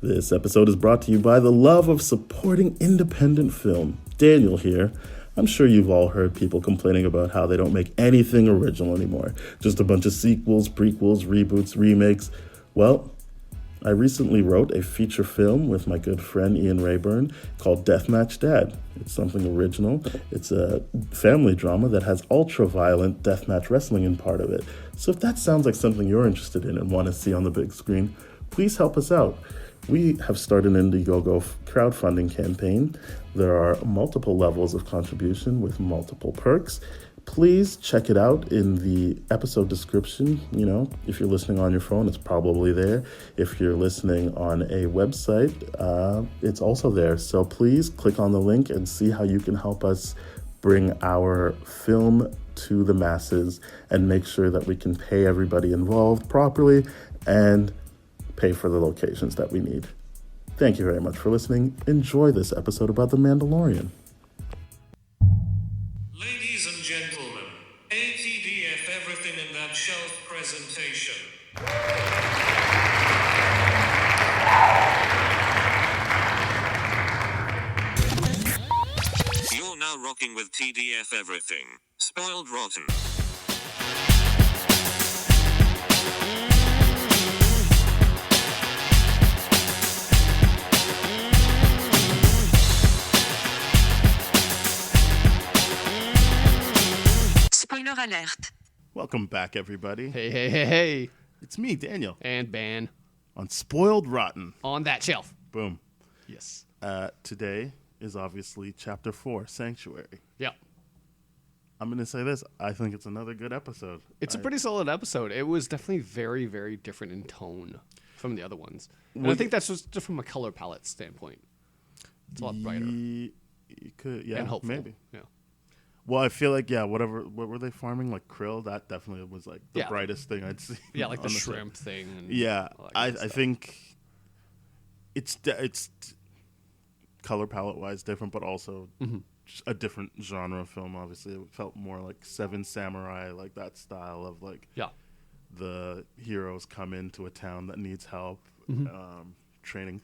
This episode is brought to you by the love of supporting independent film. Daniel here. I'm sure you've all heard people complaining about how they don't make anything original anymore. Just a bunch of sequels, prequels, reboots, remakes. Well, I recently wrote a feature film with my good friend Ian Rayburn called Deathmatch Dad. It's something original. It's a family drama that has ultra-violent deathmatch wrestling in part of it. So if that sounds like something you're interested in and want to see on the big screen, please help us out. We have started an Indiegogo crowdfunding campaign. There are multiple levels of contribution with multiple perks. Please check it out in the episode description. You know, if you're listening on your phone, it's probably there. If you're listening on a website, it's also there. So please click on the link and see how you can help us bring our film to the masses and make sure that we can pay everybody involved properly and pay for the locations that we need. Thank you very much for listening. Enjoy this episode about The Mandalorian. Ladies and gentlemen, ATDF everything in that shelf presentation. You're now rocking with TDF everything. Spoiled rotten. Spoiler alert. Welcome back, everybody. Hey. It's me, Daniel, And ban on Spoiled Rotten. on that shelf. Boom. Yes. Today is obviously Chapter 4, Sanctuary. Yeah. I'm going to say this. I think it's another good episode. It's a pretty solid episode. It was definitely very, very different in tone from the other ones. And I think that's just from a color palette standpoint. It's a lot brighter You could, yeah, and hopeful. maybe. Yeah. Well, I feel like, what were they farming? Like krill? That definitely was like the Yeah. brightest thing I'd seen. Yeah, like the on show. shrimp thing. And Yeah, all that I kind of stuff. think it's color palette wise different, but also just a different genre of film. Obviously, it felt more like Seven Samurai, like that style of like Yeah. the heroes come into a town that needs help, training.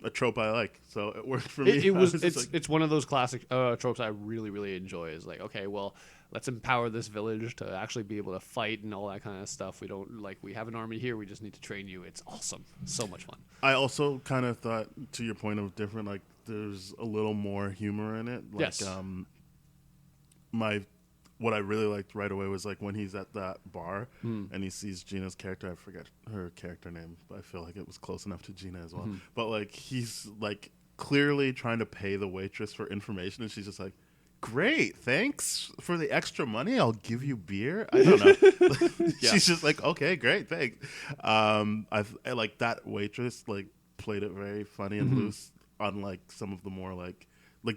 A trope I like, so it worked for me. It's one of those classic tropes I really, really enjoy. Is like, okay, well, let's empower this village to actually be able to fight and all that kind of stuff. We have an army here. We just need to train you. It's awesome. So much fun. I also kind of thought, to your point of different, like there's a little more humor in it. Like, Yes. What I really liked right away was like when he's at that bar and he sees Gina's character. I forget her character name, but I feel like it was close enough to Gina as well. But like he's like clearly trying to pay the waitress for information, and she's just like, "Great, thanks for the extra money. I'll give you beer." I don't know. She's just like, "Okay, great, thanks." I like that waitress like played it very funny and loose, unlike some of the more like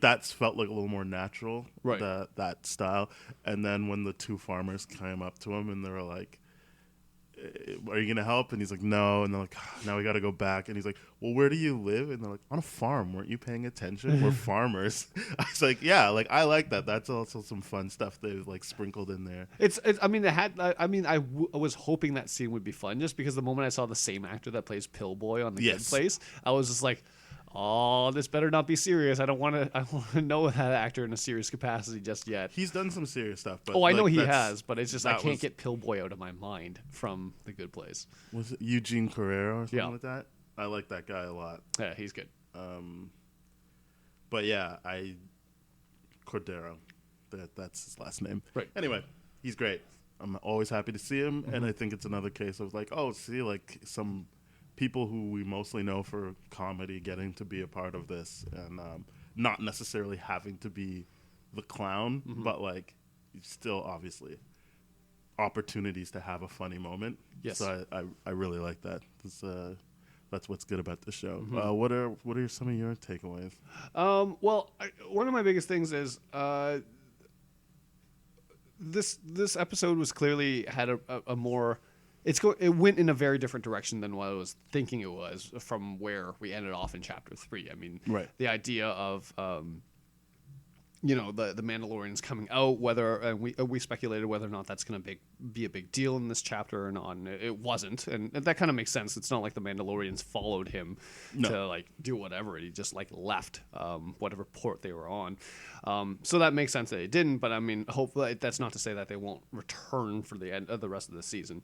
that felt like a little more natural, Right. That style. And then when the two farmers came up to him and they were like, "Are you gonna help?" And he's like, "No." And they're like, "Now we got to go back." And he's like, "Well, where do you live?" And they're like, "On a farm. Weren't you paying attention? We're farmers." I was like, "Yeah, like I like that. That's also some fun stuff they like sprinkled in there." I was hoping that scene would be fun just because the moment I saw the same actor that plays Pillboy on The Good Place, I was just like, oh, this better not be serious. I don't want to know that actor in a serious capacity just yet. He's done some serious stuff. But I know like, he has, but it's just I can't was- get Pillboy out of my mind from The Good Place. Was it Eugene Carrero or something Yeah. like that? I like that guy a lot. Yeah, he's good. But yeah, Cordero, that's his last name. Right. Anyway, he's great. I'm always happy to see him, and I think it's another case of like, oh, see, like some people who we mostly know for comedy getting to be a part of this, and not necessarily having to be the clown, but like still obviously opportunities to have a funny moment. Yes. So I really like that. That's what's good about the show. What are some of your takeaways? One of my biggest things is this episode was clearly had a more it went in a very different direction than what I was thinking it was from where we ended off in chapter 3. I mean, Right. the idea of the Mandalorians coming out, whether we speculated whether or not that's going to be a big deal in this chapter or not, and it wasn't, and that kind of makes sense. It's not like the Mandalorians followed him to like do whatever. He just like left whatever port they were on, so that makes sense that he didn't. But I mean, hopefully that's not to say that they won't return for the end of the rest of the season.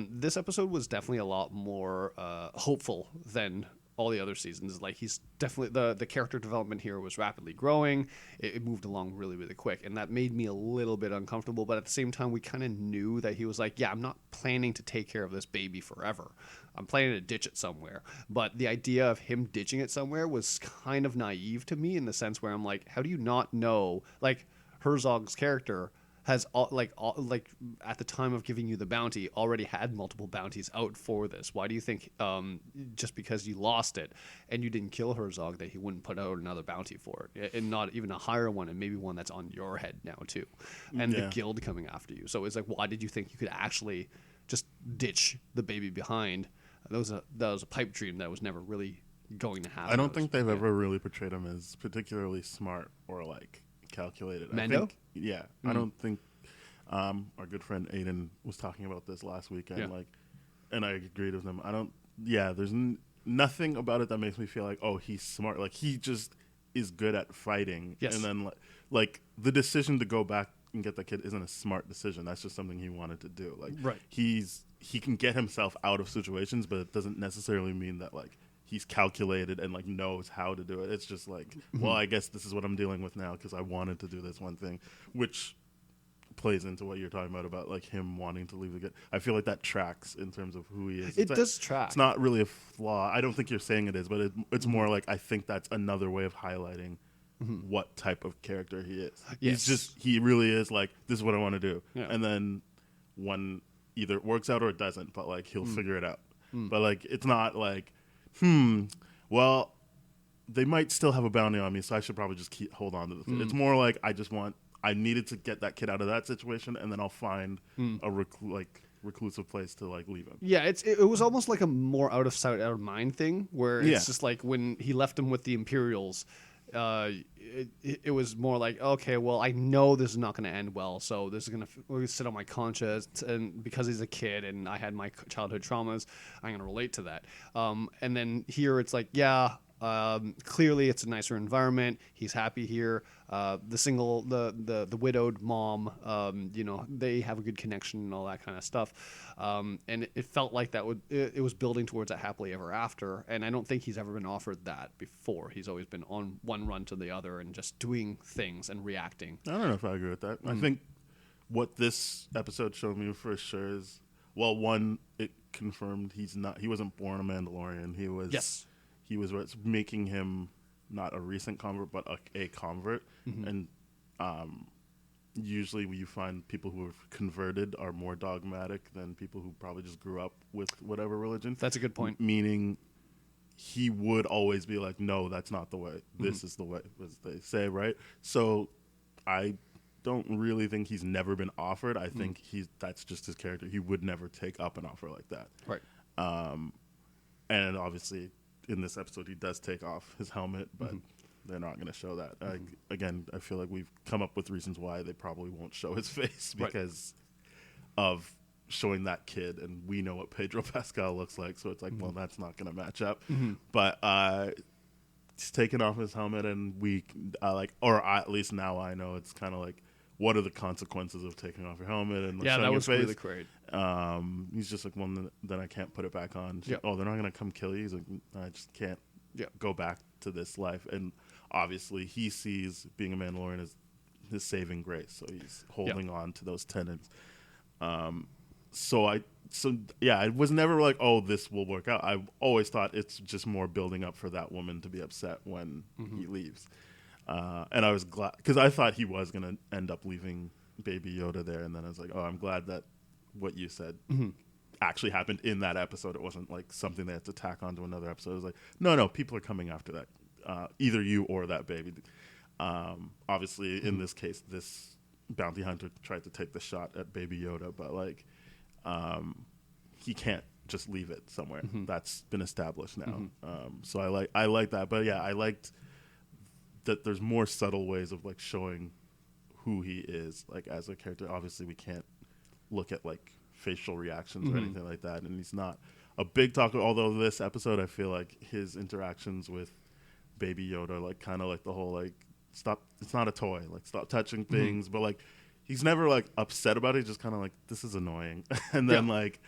This episode was definitely a lot more hopeful than all the other seasons. Like, he's definitely the character development here was rapidly growing. It moved along really, really quick, and that made me a little bit uncomfortable. But at the same time, we kind of knew that he was like, yeah, I'm not planning to take care of this baby forever. I'm planning to ditch it somewhere. But the idea of him ditching it somewhere was kind of naive to me, in the sense where I'm like, how do you not know? Like, Herzog's character has at the time of giving you the bounty already had multiple bounties out for this. Why do you think just because you lost it and you didn't kill Herzog that he wouldn't put out another bounty for it, and not even a higher one, and maybe one that's on your head now too, and the guild coming after you? So it's like, why did you think you could actually just ditch the baby behind? That was a pipe dream that was never really going to happen. I don't think they've ever really portrayed him as particularly smart or like calculated. Mando? I don't think our good friend Aiden was talking about this last weekend, and I agreed with him. There's nothing about it that makes me feel like, oh, he's smart. Like, he just is good at fighting. Yes. And then like the decision to go back and get the kid isn't a smart decision. That's just something he wanted to do. Like, right. He can get himself out of situations, but it doesn't necessarily mean that like he's calculated and like knows how to do it. It's just like, well, I guess this is what I'm dealing with now because I wanted to do this one thing, which plays into what you're talking about like him wanting to leave the kid. I feel like that tracks in terms of who he is. It does track. It's not really a flaw. I don't think you're saying it is, but it's more like, I think that's another way of highlighting what type of character he is. Yes. He really is like, this is what I want to do. Yeah. And then one either it works out or it doesn't, but like he'll figure it out. But like, it's not like, well, they might still have a bounty on me, so I should probably just hold on to this. It's more like, I needed to get that kid out of that situation, and then I'll find a reclusive place to like leave him. Yeah, it was almost like a more out of sight, out of mind thing, where it's just like when he left him with the Imperials, it was more like, okay, well, I know this is not going to end well, so this is going to sit on my conscience, and because he's a kid and I had my childhood traumas, I'm going to relate to that. And then here it's like, clearly it's a nicer environment. He's happy here. The widowed mom, they have a good connection and all that kind of stuff. And it felt like it was building towards a happily ever after. And I don't think he's ever been offered that before. He's always been on one run to the other and just doing things and reacting. I don't know if I agree with that. I think what this episode showed me for sure is, well, one, it confirmed he wasn't born a Mandalorian. He was what's making him not a recent convert, but a convert. And usually you find people who have converted are more dogmatic than people who probably just grew up with whatever religion. That's a good point. Meaning he would always be like, no, that's not the way. This is the way, as they say, right? So I don't really think he's never been offered. I think that's just his character. He would never take up an offer like that. Right. And obviously, in this episode, he does take off his helmet, but they're not going to show that. Again, I feel like we've come up with reasons why they probably won't show his face because of showing that kid, and we know what Pedro Pascal looks like, so it's like, well, that's not going to match up. But he's taking off his helmet, and at least now I know it's kind of like, what are the consequences of taking off your helmet and showing that was your face? really great. He's just like, well, then I can't put it back on. Yep. Oh, they're not going to come kill you? He's like, I just can't go back to this life. And obviously he sees being a Mandalorian as his saving grace, so he's holding on to those tenets. I was never like, oh, this will work out. I always thought it's just more building up for that woman to be upset when he leaves. And I was glad, because I thought he was going to end up leaving Baby Yoda there, and then I was like, oh, I'm glad that what you said actually happened in that episode. It wasn't like something they had to tack onto another episode. It was like, no, people are coming after that, either you or that baby. Obviously, in this case, this bounty hunter tried to take the shot at Baby Yoda, but like, he can't just leave it somewhere. That's been established now. So I like that, but yeah, I liked that there's more subtle ways of like showing who he is like as a character. Obviously, we can't look at like facial reactions or anything like that, and he's not a big talker. Although this episode, I feel like his interactions with Baby Yoda, like kind of like the whole like stop. It's not a toy. Like stop touching things, but like he's never like upset about it. He's just kind of like this is annoying, and then like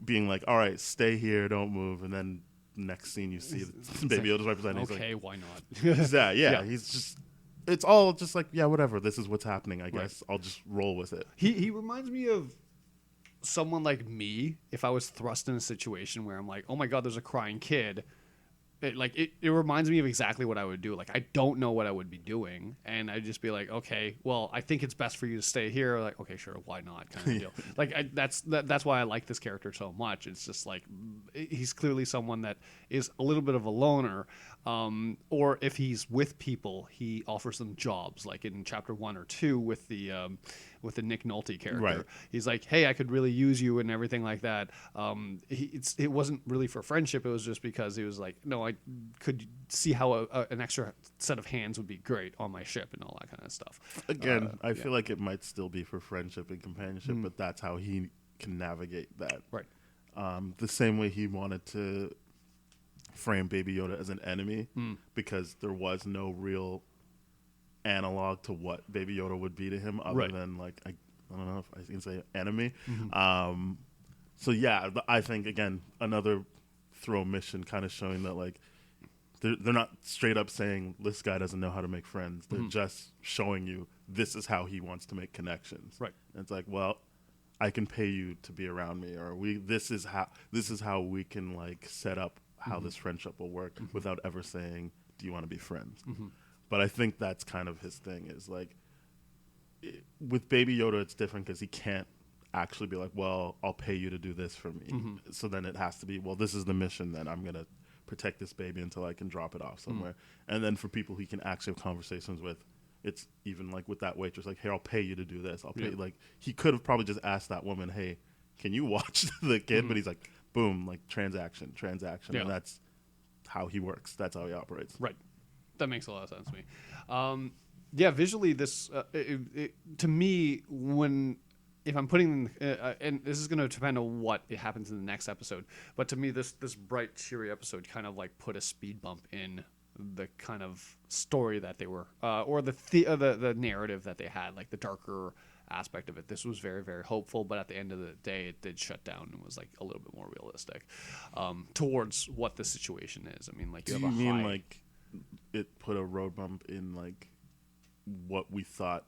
being like, all right, stay here, don't move, and then next scene you see Baby Yoda's representing. Okay, like, why not? yeah, he's just. It's all just like, yeah, whatever. This is what's happening. I guess I'll just roll with it. He reminds me of someone like me if I was thrust in a situation where I'm like, oh my god, there's a crying kid. It reminds me of exactly what I would do. Like, I don't know what I would be doing, and I'd just be like, okay, well, I think it's best for you to stay here. Like, okay, sure, why not? Kind of deal. Like, that's why I like this character so much. It's just like he's clearly someone that is a little bit of a loner, or if he's with people, he offers them jobs. Like in chapter 1 or 2 with the Nick Nolte character, Right. He's like, hey, I could really use you and everything like that. It wasn't really for friendship. It was just because he was like, no, I could see how an extra set of hands would be great on my ship and all that kind of stuff. Again, I feel like it might still be for friendship and companionship, but that's how he can navigate that. Right. The same way he wanted to frame Baby Yoda as an enemy because there was no real analog to what Baby Yoda would be to him other than like I don't know if I can say enemy. So yeah, I think again another throw mission kind of showing that like they're not straight up saying this guy doesn't know how to make friends. They're just showing you this is how he wants to make connections. Right. And it's like, well, I can pay you to be around me, or this is how we can like set up how this friendship will work without ever saying, do you want to be friends? But I think that's kind of his thing is like with Baby Yoda, it's different because he can't actually be like, well, I'll pay you to do this for me. So then it has to be, well, this is the mission. Then I'm going to protect this baby until I can drop it off somewhere. And then for people he can actually have conversations with, it's even like with that waitress, like, hey, I'll pay you to do this. I'll pay you. Like he could have probably just asked that woman, hey, can you watch the kid? But he's like, boom, like transaction. Yeah. And that's how he works. That's how he operates. Right. That makes a lot of sense to me. Yeah, visually, this to me, if I'm putting, and this is going to depend on what it happens in the next episode, but to me, this bright, cheery episode kind of like put a speed bump in the kind of story that they were, or the narrative that they had, like the darker aspect of it. This was very, very hopeful, but at the end of the day, it did shut down and was like a little bit more realistic towards what the situation is. I mean, like Do you mean like it put a road bump in like what we thought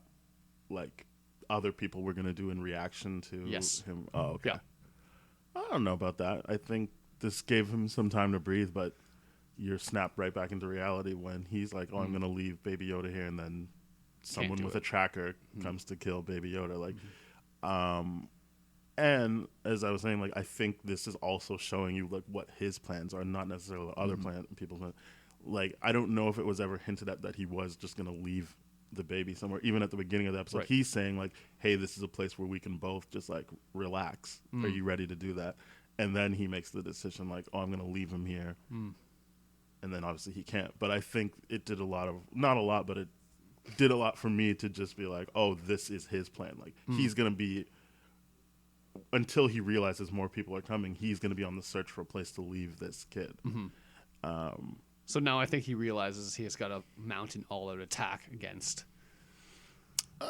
like other people were going to do in reaction to him? Oh, okay. Yeah. I don't know about that. I think this gave him some time to breathe, but you're snapped right back into reality when he's like, oh, I'm going to leave Baby Yoda here, and then someone with a tracker comes to kill Baby Yoda. Like, and as I was saying, like, I think this is also showing you like what his plans are, not necessarily other people's plans. Like, I don't know if it was ever hinted at that he was just going to leave the baby somewhere. Even at the beginning of the episode, he's saying like, hey, this is a place where we can both just like relax. Are you ready to do that? And then he makes the decision like, oh, I'm going to leave him here. And then obviously he can't. But I think it did not a lot, but it did a lot for me to just be like, oh, this is his plan. Like he's going to be, until he realizes more people are coming, he's going to be on the search for a place to leave this kid. So now I think he realizes he has got to mount an all-out attack against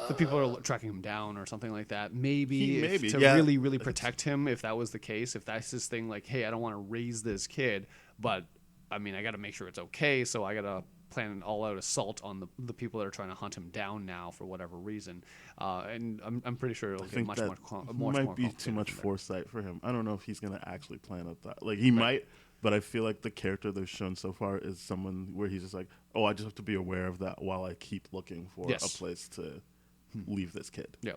the people who are tracking him down or something like that. Maybe to really, really protect him, if that was the case, if that's his thing, like, hey, I don't want to raise this kid, but, I mean, I got to make sure it's okay, so I got to plan an all-out assault on the people that are trying to hunt him down now for whatever reason. And I'm pretty sure it'll get much more might be too much foresight for him. I don't know if he's going to actually plan out that. Like, he might... But I feel like the character they've shown so far is someone where he's just like, oh, I just have to be aware of that while I keep looking for a place to leave this kid. Yeah.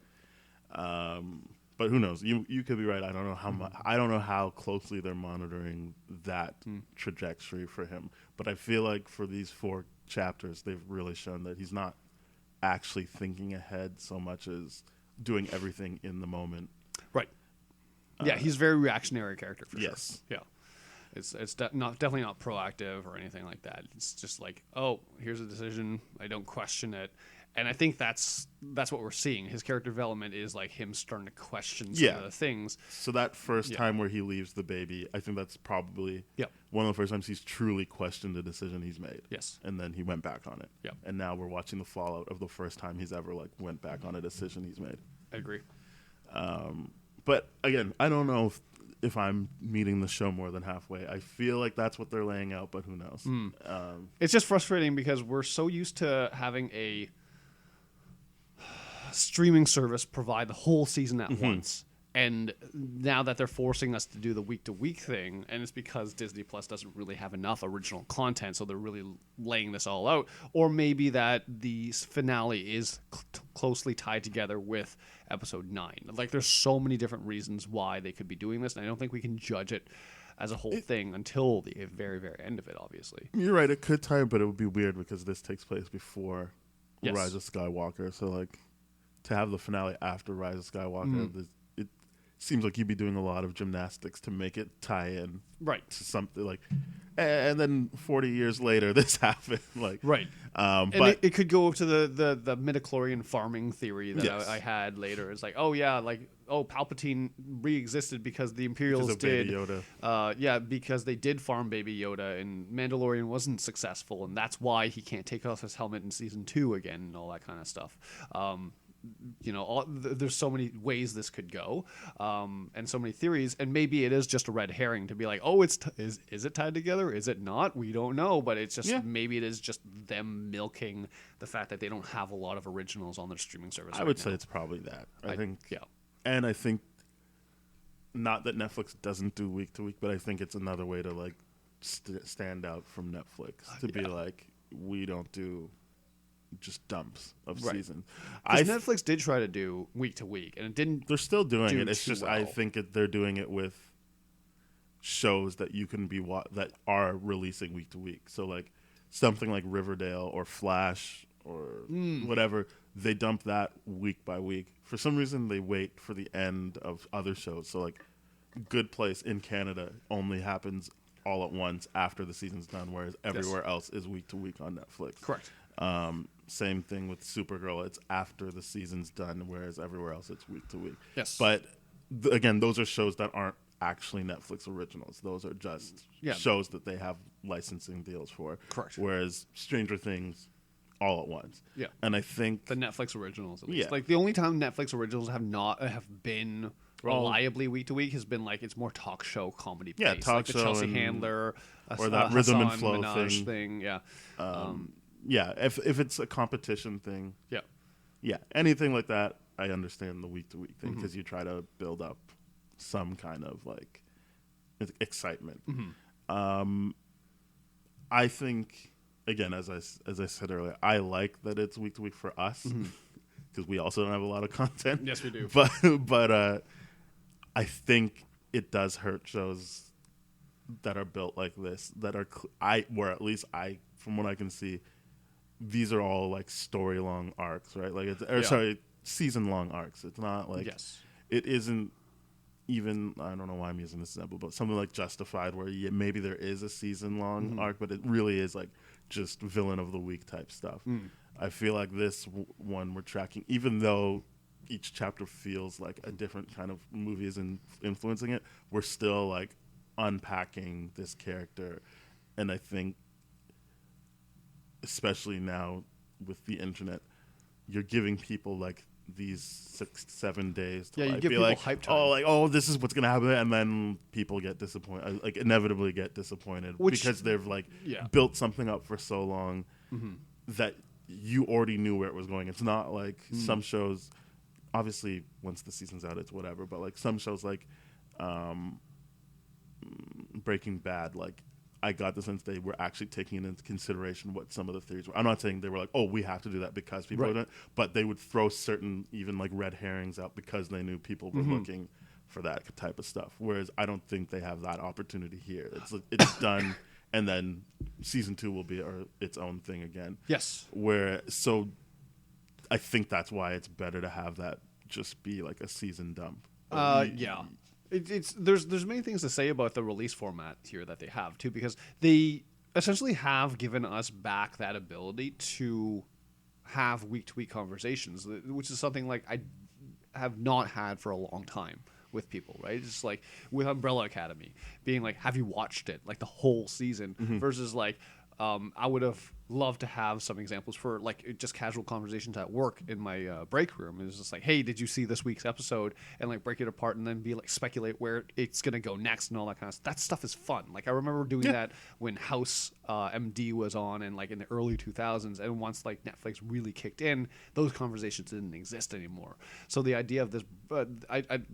But who knows? You could be right. I don't know how much. I don't know how closely they're monitoring that trajectory for him. But I feel like for these 4 chapters, they've really shown that he's not actually thinking ahead so much as doing everything in the moment. Right. Yeah, he's a very reactionary character for sure. Yes. Yeah. definitely not proactive or anything like that. It's just like, oh, here's a decision. I don't question it. And I think that's what we're seeing. His character development is like him starting to question some of the things. So that first time where he leaves the baby, I think that's probably one of the first times he's truly questioned the decision he's made. Yes. And then he went back on it. Yeah. And now we're watching the fallout of the first time he's ever like went back on a decision he's made. I agree. But again, I don't know if I'm meeting the show more than halfway. I feel like that's what they're laying out, but who knows? It's just frustrating because we're so used to having a streaming service provide the whole season at once, and now that they're forcing us to do the week-to-week thing, and it's because Disney Plus doesn't really have enough original content, so they're really laying this all out. Or maybe that the finale is closely tied together with episode 9. Like, there's so many different reasons why they could be doing this, and I don't think we can judge it as a whole thing until the very, very end of it, obviously. You're right, it could tie, but it would be weird because this takes place before Rise of Skywalker, so like to have the finale after Rise of Skywalker, it seems like you'd be doing a lot of gymnastics to make it tie in to something like, and then 40 years later this happened, like and but it could go to the midichlorian farming theory that I had later. It's like, Palpatine re-existed because the Imperials did Baby Yoda. Because they did farm Baby Yoda, and Mandalorian wasn't successful, and that's why he can't take off his helmet in season 2 again, and all that kind of stuff. There's so many ways this could go, and so many theories, and maybe it is just a red herring to be like, oh, is it tied together? Is it not? We don't know, but it's just maybe it is just them milking the fact that they don't have a lot of originals on their streaming service. I would say it's probably that. I think, and I think not that Netflix doesn't do week to week, but I think it's another way to like stand out from Netflix to be like, we don't do just dumps of seasons. Netflix did try to do week to week, and it didn't. They're still doing it. It's just well. I think they're doing it with shows that you can be that are releasing week to week. So like something like Riverdale or Flash or whatever, they dump that week by week. For some reason, they wait for the end of other shows. So like Good Place in Canada only happens all at once after the season's done, whereas everywhere else is week to week on Netflix. Correct. Same thing with Supergirl. It's after the season's done, whereas everywhere else it's week to week. Yes. But again, those are shows that aren't actually Netflix originals. Those are just shows that they have licensing deals for. Correct. Whereas Stranger Things, all at once. Yeah. And I think the Netflix originals, at least. Yeah. Like the only time Netflix originals have been reliably week to week has been like it's more talk show comedy based. Yeah, talk like show the Chelsea Handler or that Rhythm and Flow Minaj thing. Yeah. Yeah, if it's a competition thing, anything like that, I understand the week to week thing because you try to build up some kind of like excitement. I think again, as I said earlier, I like that it's week to week for us because we also don't have a lot of content. Yes, we do. But I think it does hurt shows that are built like this that are where at least from what I can see. These are all like story long arcs, right? Like season long arcs. It's not like it isn't even. I don't know why I'm using this example, but something like Justified, where maybe there is a season long arc, but it really is like just villain of the week type stuff. I feel like this one we're tracking, even though each chapter feels like a different kind of movie is influencing it, we're still like unpacking this character, and I think. Especially now with the internet, you're giving people like these 6-7 days to you like give be people like, hype time. This is what's gonna happen, and then people get disappointed, like inevitably get disappointed because they've like built something up for so long that you already knew where it was going. It's not like some shows. Obviously, once the season's out, it's whatever. But like some shows, like Breaking Bad, like. I got the sense they were actually taking into consideration what some of the theories were. I'm not saying they were like, oh, we have to do that because people are doing it, but they would throw certain even like red herrings out because they knew people were looking for that type of stuff. Whereas I don't think they have that opportunity here. It's done, and then season 2 will be its own thing again. Yes. So I think that's why it's better to have that just be like a season dump. It's there's many things to say about the release format here that they have too, because they essentially have given us back that ability to have week-to-week conversations, which is something like I have not had for a long time with people, right? It's like with Umbrella Academy being like, have you watched it, like the whole season, versus like I would have loved to have some examples for like just casual conversations at work in my break room. It was just like, hey, did you see this week's episode, and like break it apart and then be like speculate where it's gonna go next and all that kind of stuff. That stuff is fun. Like I remember doing that when House MD was on, and like in the early 2000s, and once like Netflix really kicked in, those conversations didn't exist anymore. So the idea of this,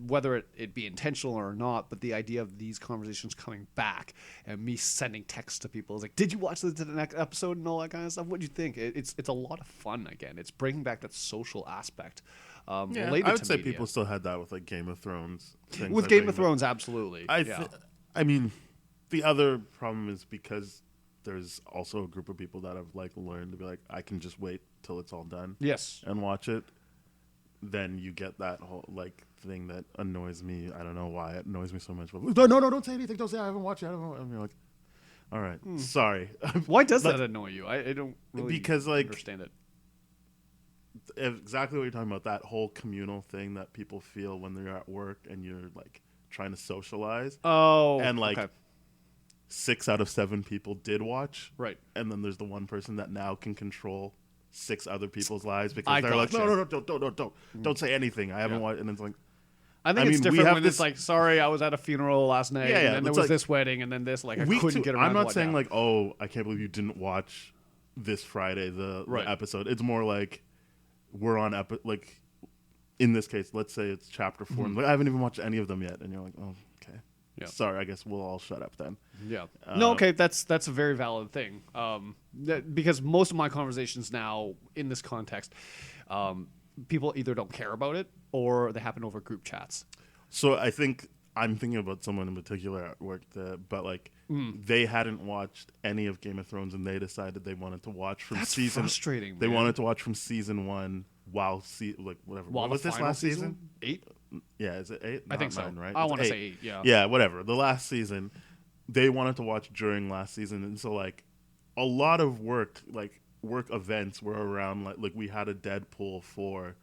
whether it be intentional or not, but the idea of these conversations coming back and me sending texts to people is like, did you watch the next episode and all that kind of stuff? What do you think? It's a lot of fun again. It's bringing back that social aspect. Related I would to say media. people still had that with like Game of Thrones. Things With I Game think, of Thrones, absolutely. I mean, the other problem is because there's also a group of people that have like learned to be like, I can just wait till it's all done. Yes. And watch it. Then you get that whole like thing that annoys me. I don't know why it annoys me so much. But, no, don't say anything. Don't say I haven't watched it. And you're like, all right, sorry. Why does that annoy you? I don't really because like understand it. Exactly what you're talking about, that whole communal thing that people feel when they're at work and you're like trying to socialize. Oh, and like okay. 6 out of 7 people did watch, Right. And then there's the one person that now can control 6 other people's lives because I they're like, gotcha. no, don't say anything. I haven't watched. And it's like, I think it's we different have when this- it's like, sorry, I was at a funeral last night, Yeah, and then there it's was like this wedding, and then this, like, I week couldn't 2, get around I'm to not what saying now. like, oh, I can't believe you didn't watch this Friday the episode. It's more like we're on like in this case, let's say it's chapter 4. And like, I haven't even watched any of them yet, and you're like, oh, okay. Yeah. Sorry, I guess we'll all shut up then. Yeah. No, okay, that's a very valid thing. Because most of my conversations now in this context, people either don't care about it or they happen over group chats. So I think I'm thinking about someone in particular at work but like they hadn't watched any of Game of Thrones, and they decided they wanted to watch from That's season. frustrating, They man. wanted to watch from season 1 while like whatever. While What was the this final last season? 8? Yeah, is it 8? I think so. 9, right? I It's want to say 8, yeah. Yeah, whatever. The last season, they wanted to watch during last season, and so like a lot of work events were around like we had a Deadpool 4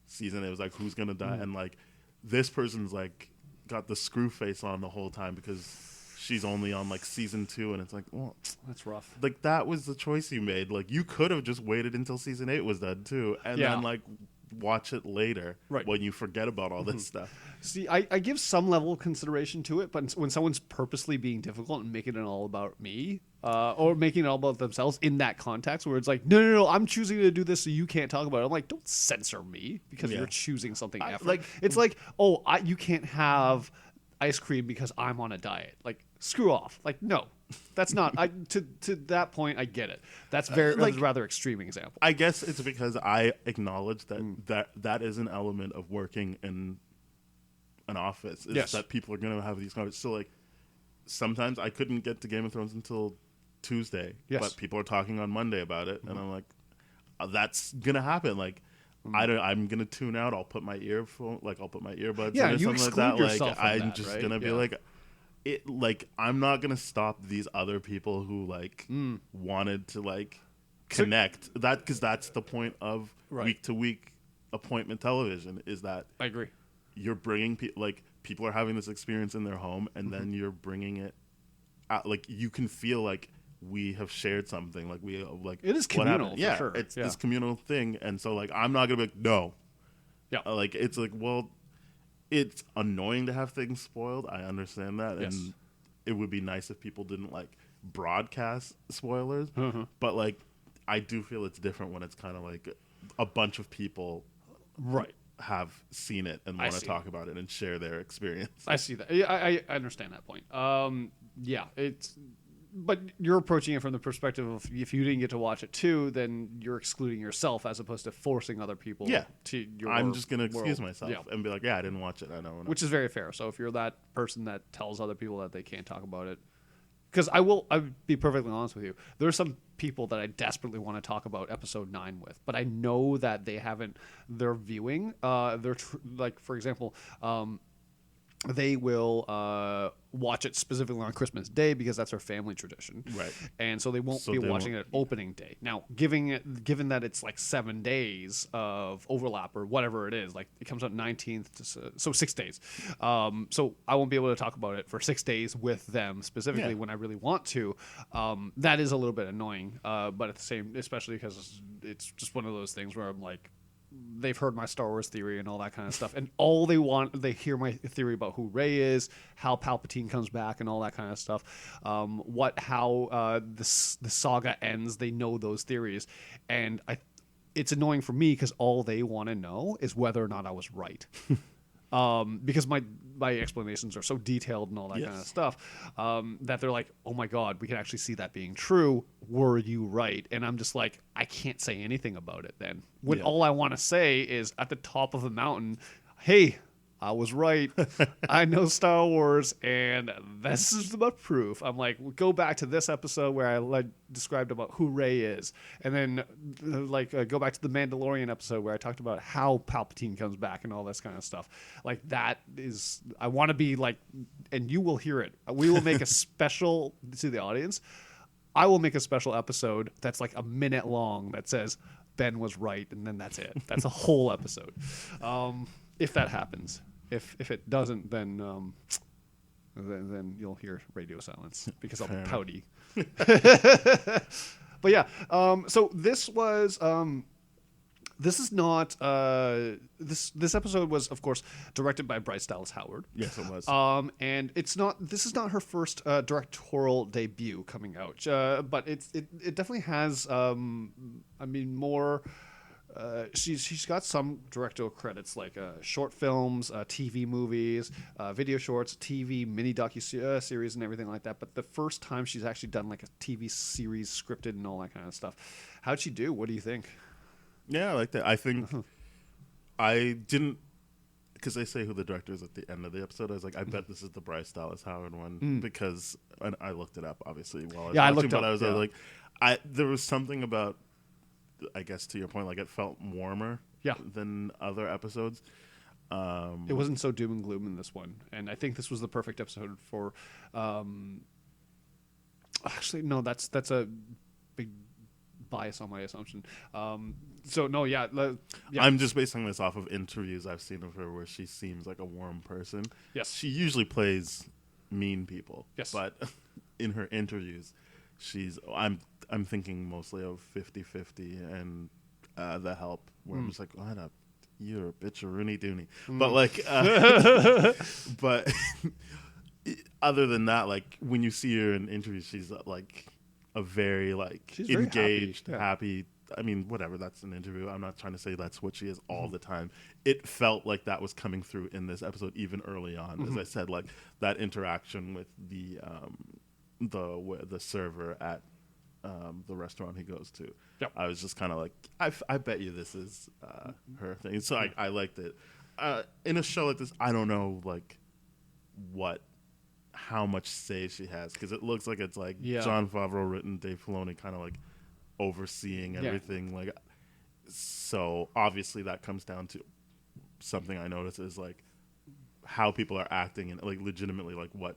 season. It was like who's gonna die, and like this person's like got the screw face on the whole time because she's only on like season 2, and it's like, well, That's rough. like that was the choice you made. Like you could have just waited until season 8 was done too, and Yeah. then like watch it later Right. when you forget about all this stuff. See, I give some level of consideration to it, but when someone's purposely being difficult and making it all about me, or making it all about themselves in that context where it's like, no, I'm choosing to do this so you can't talk about it. I'm like, don't censor me because Yeah. you're choosing something different. like- It's like, oh, you can't have ice cream because I'm on a diet. Like, screw off. Like, no, that's not. To that point, I get it. That's that's a rather extreme example. I guess it's because I acknowledge that that is an element of working in an office. Is Yes. that people are going to have these conversations. So like sometimes I couldn't get to Game of Thrones until Tuesday, Yes. but people are talking on Monday about it, and I'm like, that's gonna happen. Like. I'm gonna tune out. I'll put my I'll put my earbuds Yeah, in or you something like that. exclude yourself Like from I'm that, just right? gonna be Yeah. like, it. Like I'm not gonna stop these other people who like wanted to like connect. Because that's the point of Right. week to week appointment television, is that I agree. you're bringing people are having this experience in their home, and then you're bringing it out. Like you can feel like we have shared something. Like we like It is what happened. communal, for Yeah, sure. it's Yeah. this communal thing, and so like I'm not gonna be like no. Yeah. Like it's like, well, it's annoying to have things spoiled. I understand that, Yes. and it would be nice if people didn't like broadcast spoilers. Mm-hmm. But like, I do feel it's different when it's kind of like a bunch of people Right. have seen it and I want to see. talk about it and share their experience. I see that. Yeah, I understand that point. Yeah, but you're approaching it from the perspective of if you didn't get to watch it too, then you're excluding yourself as opposed to forcing other people. Yeah. To your I'm just gonna excuse world. myself Yeah. and be like, yeah, I didn't watch it. I know. Which is very fair. So if you're that person that tells other people that they can't talk about it, because I'd be perfectly honest with you. There are some people that I desperately want to talk about episode 9 with, but I know that they haven't. They're viewing. Like for example, they will watch it specifically on Christmas Day because that's our family tradition. Right. And so they won't So be they watching won't- it opening day. Now, given that it's like 7 days of overlap or whatever it is, like it comes out 19th, so 6 days. So I won't be able to talk about it for 6 days with them specifically Yeah. when I really want to. That is a little bit annoying, but at the same, especially because it's just one of those things where I'm like, they've heard my Star Wars theory and all that kind of stuff, and all they hear my theory about who Rey is, how Palpatine comes back, and all that kind of stuff. How the saga ends. They know those theories, and it's annoying for me because all they want to know is whether or not I was right. Because my explanations are so detailed and all that kind of Yes. stuff, that they're like, oh my God, we can actually see that being true. Were you right? And I'm just like, I can't say anything about it then. When Yeah. all I want to say is at the top of the mountain, hey, I was right. I know Star Wars, and this is the proof. I'm like, go back to this episode where I described about who Rey is, and then go back to the Mandalorian episode where I talked about how Palpatine comes back and all this kind of stuff. Like that is, I want to be like, and you will hear it. We will make a special to the audience. I will make a special episode that's like a minute long that says Ben was right, and then that's it. That's a whole episode. If that happens. If it doesn't, then you'll hear radio silence because I'll be pouty. But yeah, so this was this is not this episode was of course directed by Bryce Dallas Howard. Yes, it was. And this is not her first directorial debut coming out, but it definitely has more. She's got some directorial credits like short films, TV movies, video shorts, TV mini docu series, and everything like that. But the first time she's actually done like a TV series scripted and all that kind of stuff. How'd she do? What do you think? Yeah, I like that. I think I didn't, because they say who the director is at the end of the episode. I was like, I bet this is the Bryce Dallas Howard one because and I looked it up obviously while I was Yeah, I watching, looked but up, I was yeah. like, there was something about, I guess to your point, like it felt warmer Yeah. than other episodes. It wasn't so doom and gloom in this one, and I think this was the perfect episode for. Actually, no, that's a big bias on my assumption. So no, yeah. I'm just basing this off of interviews I've seen of her where she seems like a warm person. Yes. She usually plays mean people. Yes. But in her interviews, I'm thinking mostly of 50-50 and The Help, where I'm just like, what up? You're a bitch of Rooney Dooney. But like, but other than that, like when you see her in interviews, she's like a very like She's very engaged, happy, yeah. happy. I mean, whatever. That's an interview. I'm not trying to say that's what she is all the time. It felt like that was coming through in this episode, even early on. As I said, like that interaction with the server at the restaurant he goes to. Yep. I was just kind of like, I bet you this is her thing. So I liked it. In a show like this, I don't know like how much say she has, because it looks like it's like Yeah. Jon Favreau written, Dave Filoni kind of like overseeing everything. Like, so obviously that comes down to something I notice is like how people are acting and like legitimately like what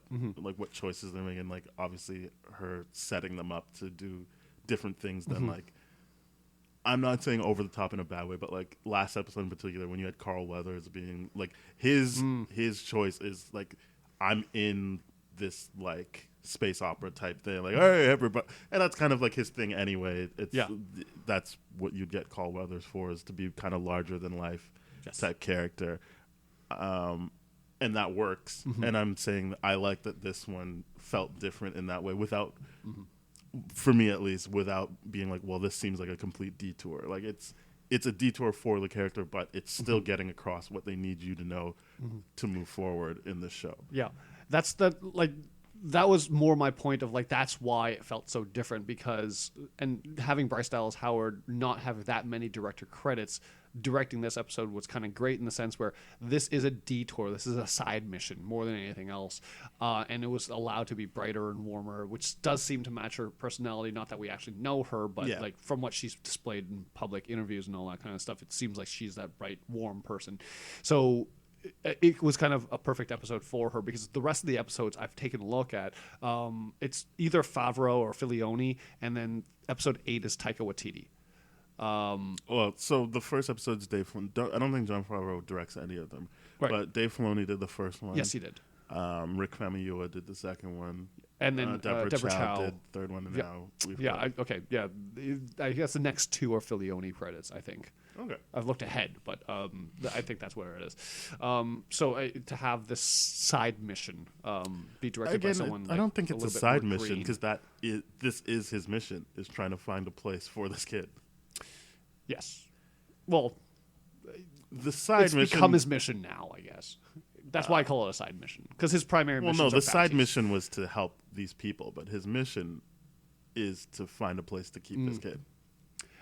choices they're making. Like obviously her setting them up to do different things than like, I'm not saying over the top in a bad way, but like last episode in particular when you had Carl Weathers being like his choice is like, I'm in this like space opera type thing, like hey everybody, and that's kind of like his thing anyway. It's that's what you'd get Carl Weathers for, is to be kind of larger than life type character, and that works. And I'm saying that I like that this one felt different in that way, without for me at least, without being like, well, this seems like a complete detour. Like it's a detour for the character, but it's still getting across what they need you to know to move forward in this show. Yeah, that was more my point of like, that's why it felt so different, because, and having Bryce Dallas Howard not have that many director credits directing this episode was kind of great in the sense where this is a detour, this is a side mission more than anything else, and it was allowed to be brighter and warmer, which does seem to match her personality. Not that we actually know her, but like from what she's displayed in public interviews and all that kind of stuff, it seems like she's that bright, warm person. So it was kind of a perfect episode for her because the rest of the episodes I've taken a look at, it's either Favreau or Filioni, and then episode 8 is Taika Waititi. Well, so the first episode's Dave Filoni. I don't think Jon Favreau directs any of them, Right. but Dave Filoni did the first one. Yes, he did. Rick Famuyiwa did the second one, And then Deborah Deborah Chow Chow did the third one, and now we've Yeah, got... I guess the next 2 are Filioni credits, I think. Okay. I've looked ahead, but I think that's where it is. So to have this side mission be directed by Again, someone, I don't think it's a little bit side more mission green. because this is his mission, is trying to find a place for this kid. Yes. Well, The side it's mission... become his mission now, I guess. That's why I call it a side mission, because his primary Well, mission. no, the side mission was to help these people, but his mission is to find a place to keep this kid.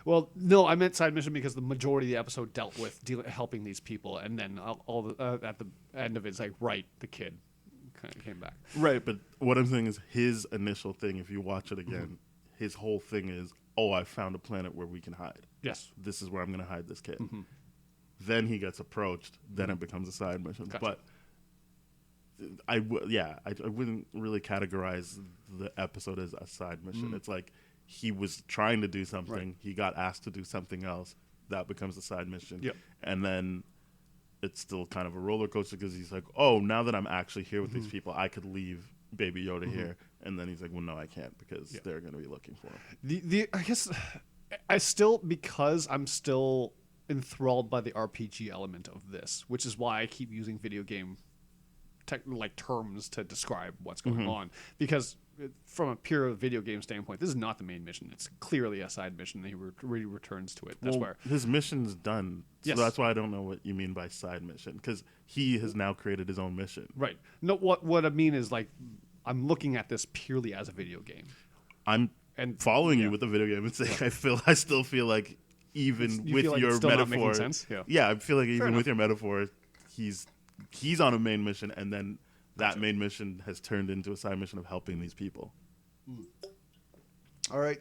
Well, no, I meant side mission because the majority of the episode dealt with helping these people, and then at the end of it, it's like, right, the kid kind of came back. Right, but what I'm saying is his initial thing, if you watch it again, his whole thing is, I found a planet where we can hide. Yes. This is where I'm going to hide this kid. Then he gets approached. Then it becomes a side mission. Gotcha. But I wouldn't really categorize the episode as a side mission. It's like he was trying to do something. Right. He got asked to do something else. That becomes a side mission. Yep. And then it's still kind of a roller coaster because he's like, now that I'm actually here with these people, I could leave Baby Yoda here. And then he's like, well, no, I can't because they're going to be looking for him. I guess I still, because I'm still enthralled by the RPG element of this, which is why I keep using video game terms to describe what's going on, because from a pure video game standpoint, this is not the main mission. It's clearly a side mission. He really returns to it. That's where his mission's done. So Yes. that's why I don't know what you mean by side mission, because he has now created his own mission. right. No, what I mean is, like, I'm looking at this purely as a video game. I'm And following you with the video game and saying I still feel like even You with feel like your it's still not metaphor, making sense? Yeah. I feel like even enough. with your metaphor, he's on a main mission, and then that main mission has turned into a side mission of helping these people. All right.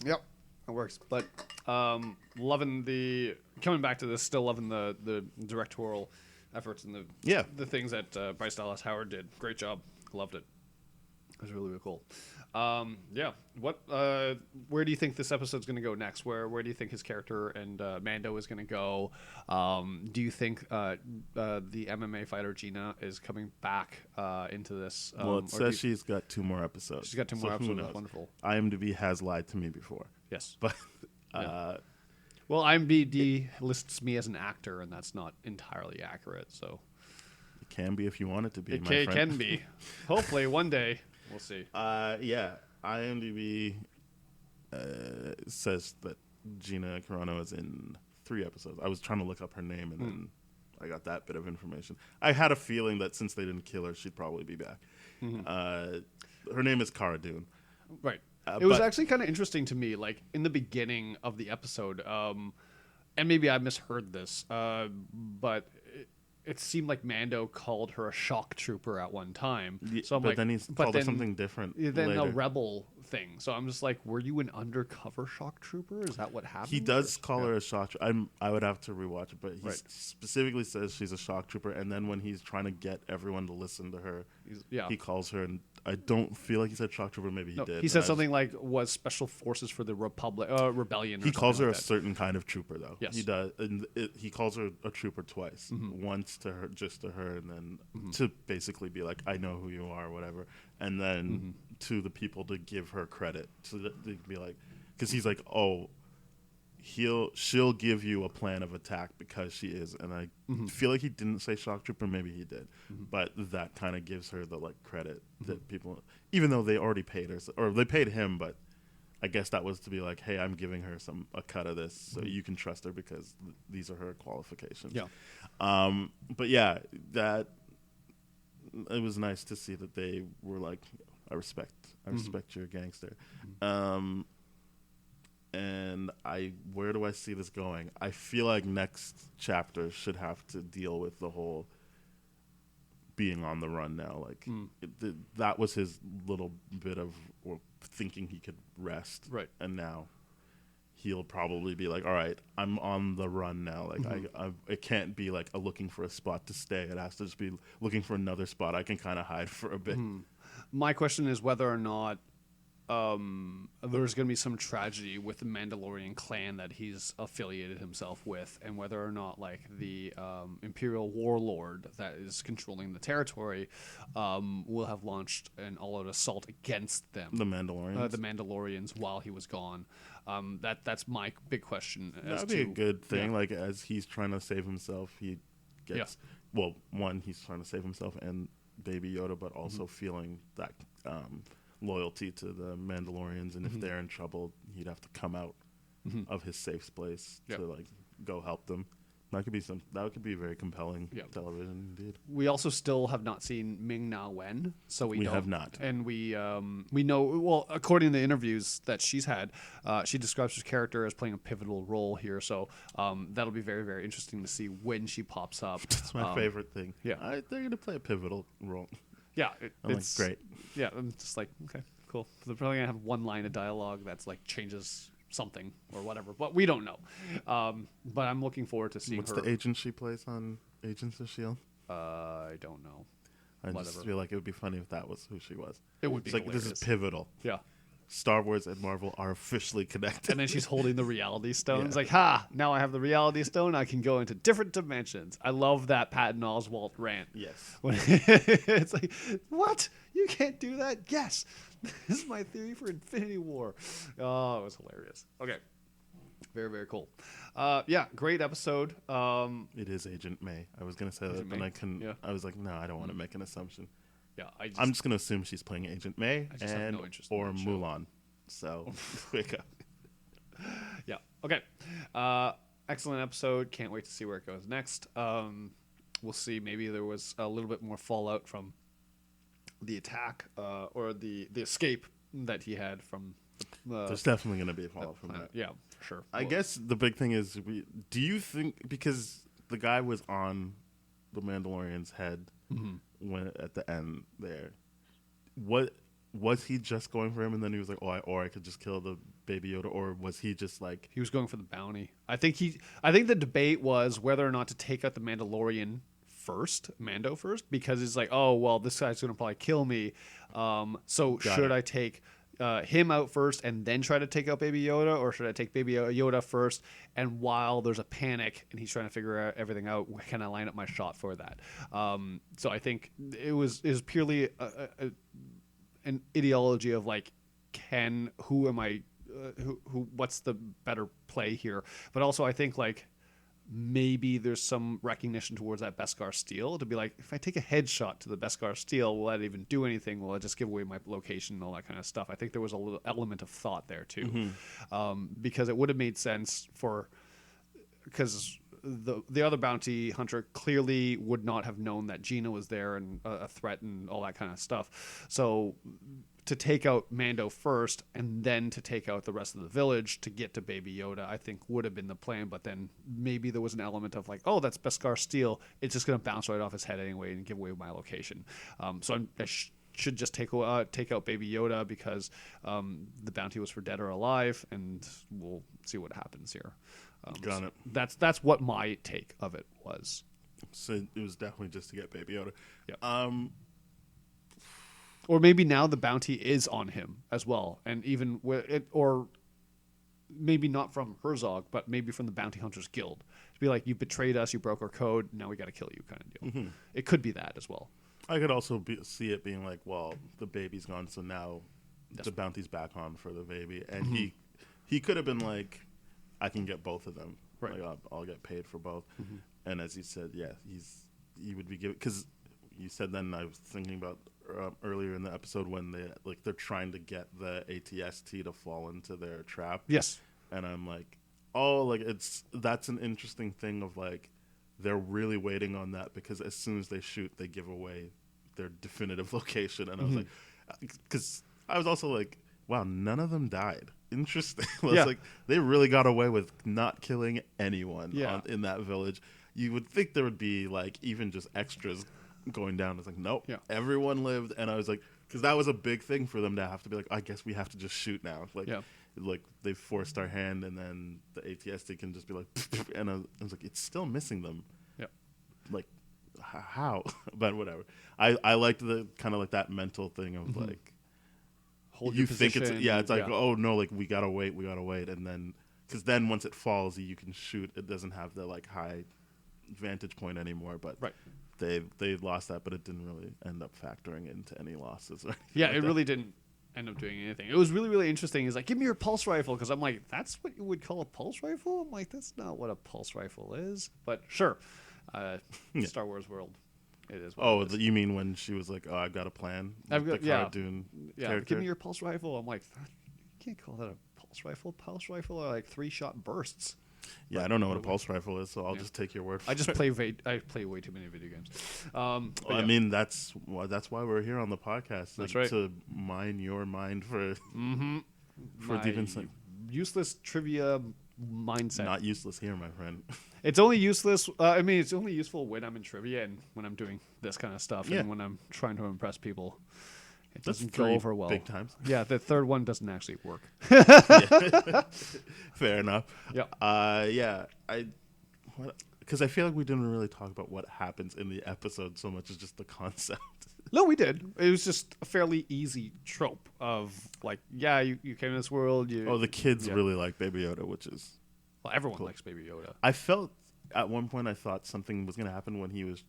Yep, that works. But coming back to this, still loving the directorial efforts and the things that Bryce Dallas Howard did. Great job. Loved it. It was really, really cool. Where do you think this episode's going to go next? Where do you think his character and Mando is going to go? Do you think the MMA fighter Gina is coming back into this? Well, it says she's got 2 more episodes. She's got 2 more so who episodes. knows? Wonderful. IMDb has lied to me before, Yes. but Well, IMDb lists me as an actor, and that's not entirely accurate. So it can be if you want it to be. it my can, friend. can be. Hopefully, one day we'll see. IMDb says that Gina Carano is in 3 episodes. I was trying to look up her name, and then I got that bit of information. I had a feeling that since they didn't kill her, she'd probably be back. Her name is Cara Dune. Right. It was but- actually kind of interesting to me, like in the beginning of the episode, and maybe I misheard this, but it seemed like Mando called her a shock trooper at one time. So I'm but like, then he's called her something different Then a later. rebel thing. So I'm just like, were you an undercover shock trooper? Is that what happened? He does call her a shock trooper. I would have to rewatch it, but he Right. specifically says she's a shock trooper. And then when he's trying to get everyone to listen to her, he calls her, and I don't feel like he said shock trooper. Maybe he did. He said something like was special forces for the rebellion. He or calls her something a like that. certain kind of trooper, though. Yes. He does. And he calls her a trooper twice. Once to her, just to her, and then to basically be like, I know who you are, whatever. And then to the people to give her credit. So that they can be like, because he's like, she'll give you a plan of attack because she is. And I feel like he didn't say shock trooper. Maybe he did. But that kind of gives her the credit that people, even though they already paid her, or they paid him, but I guess that was to be like, hey, I'm giving her a cut of this, so you can trust her because these are her qualifications. Yeah. But yeah, that it was nice to see that they were like, I respect your gangster. And where do I see this going? I feel like next chapter should have to deal with the whole being on the run now. That was his little bit of thinking he could rest. Right. And now he'll probably be like, all right, I'm on the run now. Like it can't be like a looking for a spot to stay. It has to just be looking for another spot I can kind of hide for a bit. My question is whether or not there's going to be some tragedy with the Mandalorian clan that he's affiliated himself with, and whether or not like the Imperial warlord that is controlling the territory will have launched an all-out assault against them. The Mandalorians. The Mandalorians while he was gone. That's my big question. That'd be a good thing. Like as he's trying to save himself, he gets well. One, he's trying to save himself and Baby Yoda, but also feeling that loyalty to the Mandalorians, and if they're in trouble, he'd have to come out of his safe place to like go help them. That could be very compelling television indeed. We also still have not seen Ming-Na Wen, so we have not, and we know, well, according to the interviews that she's had, she describes her character as playing a pivotal role here. So that'll be very, very interesting to see when she pops up. That's my favorite thing. Yeah, they're gonna play a pivotal role. Yeah, it's like, great. Yeah, I'm just like, okay, cool. They're probably gonna have one line of dialogue that's like changes something or whatever, but we don't know. But I'm looking forward to seeing What's her. the agent she plays on Agents of S.H.I.E.L.D.? I don't know. I just feel like it would be funny if that was who she was. It would be like, this is pivotal. Yeah. Star Wars and Marvel are officially connected. And then she's holding the reality stone. It's like, ha, now I have the reality stone. I can go into different dimensions. I love that Patton Oswalt rant. Yes. It's like, what? You can't do that? Yes. This is my theory for Infinity War. Oh, it was hilarious. Okay. Very, very cool. Yeah, great episode. It is Agent May. I was going to say that, but I couldn't. Yeah. I was like, no, I don't want to make an assumption. Yeah, I'm just going to assume she's playing Agent May and or Mulan. So, wake up. Yeah. Okay. Excellent episode. Can't wait to see where it goes next. We'll see. Maybe there was a little bit more fallout from the attack or the escape that he had from. There's definitely going to be a fallout from that. Yeah, for sure. I guess the big thing is, do you think, because the guy was on the Mandalorian's head when at the end there, what was he just going for him, and then he was like, or I could just kill the Baby Yoda, or was he just like he was going for the bounty? I think the debate was whether or not to take out the Mandalorian Mando first, because it's like, oh well, this guy's gonna probably kill me. So should I take him out first and then try to take out Baby Yoda, or should I take Baby Yoda first, and while there's a panic and he's trying to figure everything out, can I line up my shot for that? So I think it was purely an ideology of like, what's the better play here? But also I think like maybe there's some recognition towards that Beskar steel to be like, if I take a headshot to the Beskar steel, will that even do anything? Will it just give away my location and all that kind of stuff? I think there was a little element of thought there too, because it would have made sense because the other bounty hunter clearly would not have known that Gina was there and a threat and all that kind of stuff. So to take out Mando first and then to take out the rest of the village to get to Baby Yoda, I think would have been the plan. But then maybe there was an element of like, oh, that's Beskar steel. It's just going to bounce right off his head anyway and give away my location. So I should just take out Baby Yoda because the bounty was for dead or alive, and we'll see what happens here. Got it. That's what my take of it was. So it was definitely just to get Baby Yoda. Yeah. Or maybe now the bounty is on him as well, and even or maybe not from Herzog, but maybe from the Bounty Hunters Guild. To be like, you betrayed us, you broke our code, now we got to kill you, kind of deal. It could be that as well. I could also see it being like, well, the baby's gone, so now the bounty's back on for the baby, and he could have been like, I can get both of them. Right. Like, I'll get paid for both. And as you said, yeah, he would be given, because you said then, I was thinking about earlier in the episode when they're trying to get the ATST to fall into their trap. Yes. And I'm like, oh, like that's an interesting thing of like, they're really waiting on that because as soon as they shoot, they give away their definitive location. And I was like, because I was also like, wow, none of them died. Interesting. I was like, they really got away with not killing anyone in that village. You would think there would be like even just extras going down. It's like, nope, everyone lived. And I was like, because that was a big thing for them to have to be like, I guess we have to just shoot now. Like, Yeah. like they forced our hand, and then the ATST can just be like, and I was like, it's still missing them. Yep. Like, how? But whatever. I liked the kind of like that mental thing of like, Hold you your think it's position. it's like, oh no, like we gotta wait, and then because then once it falls, you can shoot. It doesn't have the like high vantage point anymore. But Right. they lost that, but it didn't really end up factoring into any losses. Or Yeah, like it that. really didn't end up doing anything. It was really, really interesting. He's like, give me your pulse rifle. Because I'm like, that's what you would call a pulse rifle? I'm like, that's not what a pulse rifle is. But sure. Star Wars world. It is what Oh, it is. you mean when she was like, oh, I've got a plan? I've got- the yeah. cartoon Yeah, character? give me your pulse rifle. I'm like, you can't call that a pulse rifle. Pulse rifle are like 3-shot bursts. Yeah, I don't know what a pulse rifle is, so I'll just take your word for I just it. I play way too many video games. But Well, yeah. I mean, that's why we're here on the podcast. That's like, right. To mine your mind for My deep insight. useless trivia mindset. Not useless here, my friend. It's only useless. I mean, it's only useful when I'm in trivia and when I'm doing this kind of stuff Yeah. and when I'm trying to impress people. It That's doesn't go 3 over well. big times. Yeah, the third one doesn't actually work. Fair enough. Yeah. Yeah. Because I feel like we didn't really talk about what happens in the episode so much as just the concept. No, we did. It was just a fairly easy trope of like, yeah, you came to this world. Oh, the kids Yeah. really like Baby Yoda, which is. Well, everyone likes Baby Yoda. I felt at one point I thought something was gonna happen when he was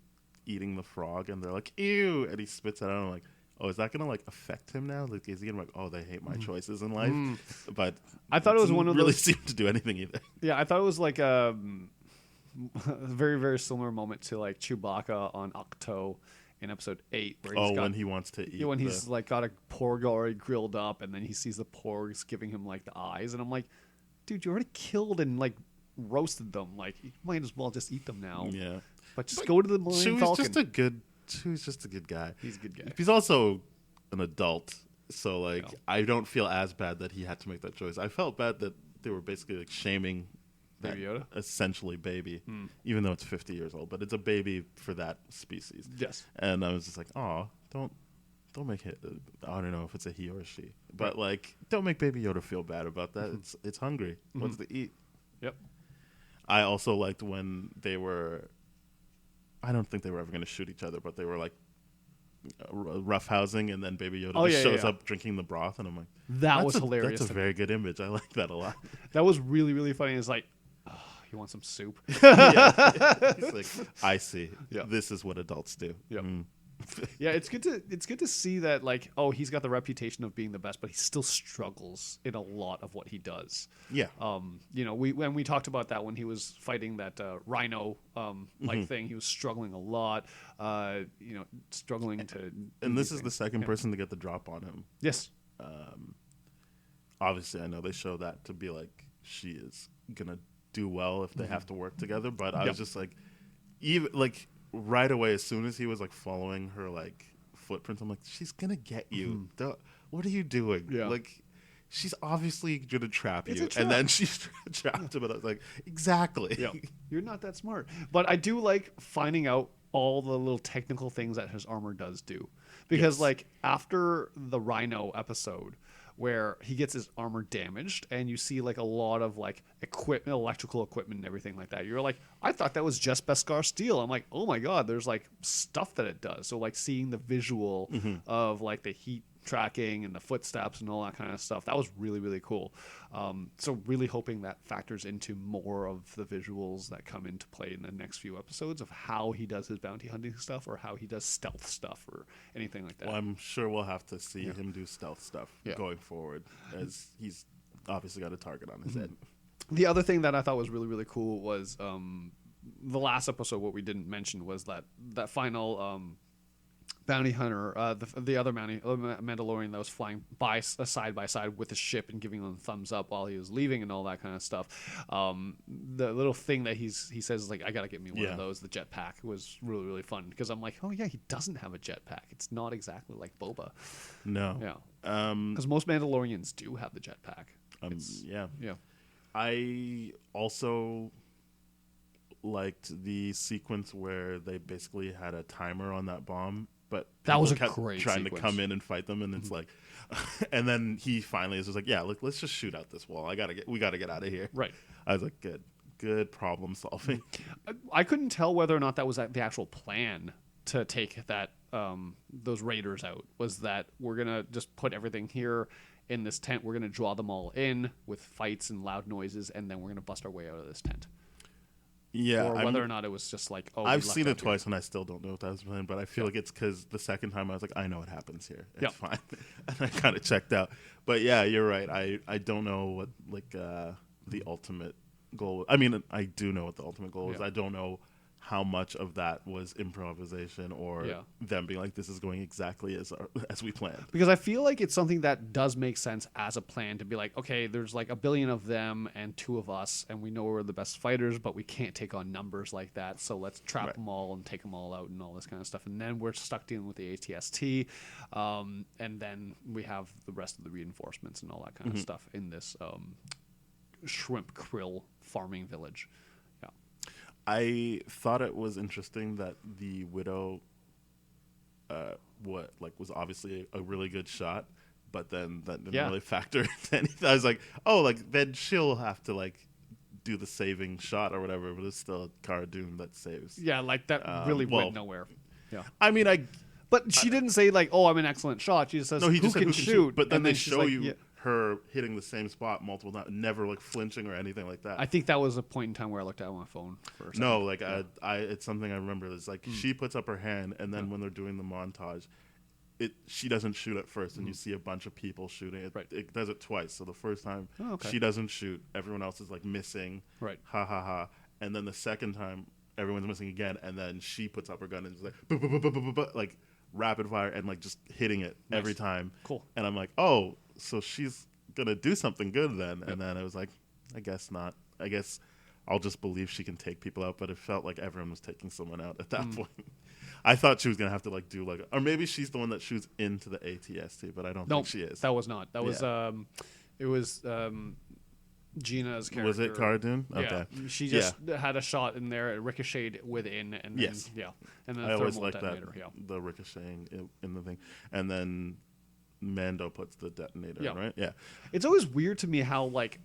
eating the frog, and they're like, "Ew," and he spits it out. And I'm like, "Oh, is that gonna like affect him now? Like, is he gonna like, oh, they hate my choices in life?" But I thought it was one of really those- seem to do anything either. Yeah, I thought it was like a very, very similar moment to like Chewbacca on Octo in episode 8, where he's got, When he wants to eat. when he's like got a porg already grilled up, and then he sees the porgs giving him like the eyes, and I'm like, dude, you already killed and like roasted them. Like, you might as well just eat them now. Yeah. But just go to the Millennium Chewie's Falcon. Chewie's just a good guy. He's a good guy. He's also an adult, so like Yeah. I don't feel as bad that he had to make that choice. I felt bad that they were basically like shaming Baby that Yoda? essentially baby, even though it's 50 years old, but it's a baby for that species. Yes. And I was just like, oh, don't make it. I don't know if it's a he or a she, but like, don't make Baby Yoda feel bad about that. It's hungry. It wants to eat. Yep. I also liked when they were. I don't think they were ever going to shoot each other, but they were like roughhousing, and then Baby Yoda just shows up drinking the broth, and I'm like, That was "That's hilarious That's to a very good image. I like that a lot. That was really, really funny. It's like, oh, you want some soup? Yeah. He's like, I see. Yeah. This is what adults do. Yep. Mm. Yeah, it's good to see that, like, oh, he's got the reputation of being the best, but he still struggles in a lot of what he does. Yeah. When we talked about that when he was fighting that rhino like thing, he was struggling a lot. Struggling to. And this is the second person to get the drop on him. Yes. Obviously, I know they show that to be like she is gonna do well if they have to work together. But I was just like, even like right away, as soon as he was like following her like footprints, I'm like, she's gonna get you. What are you doing? Yeah. Like, she's obviously gonna trap It's you, a trap. and then she's trapped him. And I was like, exactly. Yeah. You're not that smart. But I do like finding out all the little technical things that his armor does do. Because Yes. like after the Rhino episode where he gets his armor damaged and you see like a lot of like equipment, electrical equipment and everything like that. You're like, I thought that was just Beskar steel. I'm like, oh my God, there's like stuff that it does. So like seeing the visual of like the heat tracking and the footsteps and all that kind of stuff, that was really, really cool. So really hoping that factors into more of the visuals that come into play in the next few episodes of how he does his bounty hunting stuff or how he does stealth stuff or anything like that. Well, I'm sure we'll have to see him do stealth stuff going forward, as he's obviously got a target on his head. The other thing that I thought was really, really cool was the last episode. What we didn't mention was that final bounty hunter, the other Mandalorian that was flying side by side with the ship and giving them thumbs up while he was leaving and all that kind of stuff. The little thing that he says is like, I gotta get me one of those. The jetpack was really, really fun because I'm like, oh yeah, he doesn't have a jetpack. It's not exactly like Boba. No. Yeah. Because most Mandalorians do have the jetpack. Yeah. Yeah. I also liked the sequence where they basically had a timer on that bomb, but That was people a great trying sequence. to come in and fight them, and it's like, and then he finally is just like, yeah, look, let's just shoot out this wall. We gotta get out of here. Right. I was like, good problem solving. I couldn't tell whether or not that was the actual plan to take that those raiders out. Was that we're gonna just put everything here in this tent, we're gonna draw them all in with fights and loud noises, and then we're gonna bust our way out of this tent. Yeah, Or whether or not it was just like, oh, we I've left seen out it twice, and I still don't know if that was the plan. But I feel like it's because the second time I was like, I know what happens here. It's fine, and I kind of checked out. But yeah, you're right. I don't know what the ultimate goal. I mean, I do know what the ultimate goal is. Yeah. I don't know how much of that was improvisation or them being like, this is going exactly as we planned. Because I feel like it's something that does make sense as a plan to be like, okay, there's like 1 billion of them and 2 of us, and we know we're the best fighters, but we can't take on numbers like that. So let's trap them all and take them all out and all this kind of stuff. And then we're stuck dealing with the ATST, and then we have the rest of the reinforcements and all that kind of stuff in this shrimp krill farming village. Yeah. I thought it was interesting that the widow, was obviously a really good shot, but then that didn't really factor into anything. I was like, oh, like then she'll have to like do the saving shot or whatever, but it's still Cara Dune that saves. Yeah, like that really went nowhere. Yeah. I mean, But she didn't say like, "Oh, I'm an excellent shot." She just says, no, he "Who just said can who can shoot?" But then And they she's show like, you yeah. her hitting the same spot multiple times, never like flinching or anything like that. I think that was a point in time where I looked at my phone for a second. No, like I it's something I remember. It's like she puts up her hand, and then when they're doing the montage, she doesn't shoot at first, and you see a bunch of people shooting. It does it twice. So the first time she doesn't shoot, everyone else is like missing. Right. Ha ha ha. And then the second time, everyone's missing again, and then she puts up her gun and is like, "Buh, buh, buh, buh, buh, buh, buh," like rapid fire and like just hitting it every time. Cool. And I'm like, oh, so she's gonna do something good then. And then I was like, I guess not. I guess I'll just believe she can take people out. But it felt like everyone was taking someone out at that point. I thought she was gonna have to like do or maybe she's the one that shoots into the ATST, but I don't think she is. That was not. That was it was Gina's character. Was it Cara Dune? Yeah. Okay. She just had a shot in there, it ricocheted within, and then and then I always thermal like that detonator. Yeah. the ricocheting in the thing, and then Mando puts the detonator right. Yeah, It's always weird to me how like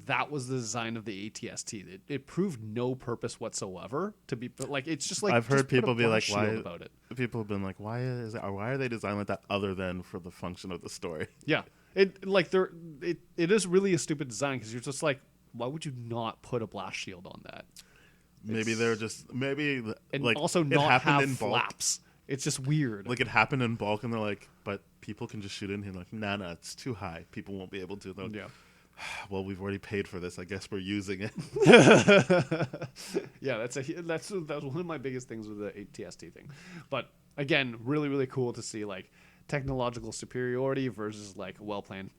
that was the design of the ATST. It proved no purpose whatsoever to be, but like it's just like I've heard just put a people be like, blast why? shield about it. People have been like, why are they designed like that other than for the function of the story? Yeah, it is really a stupid design because you're just like, why would you not put a blast shield on that? Maybe they're just And like also it not happened have in bulk. flaps. It's just weird. Like it happened in bulk, and they're like, but people can just shoot in here. Like, nah, it's too high. People won't be able to. They're like, well, we've already paid for this. I guess we're using it. Yeah, that's one of my biggest things with the ATST thing. But again, really, really cool to see like technological superiority versus like well planned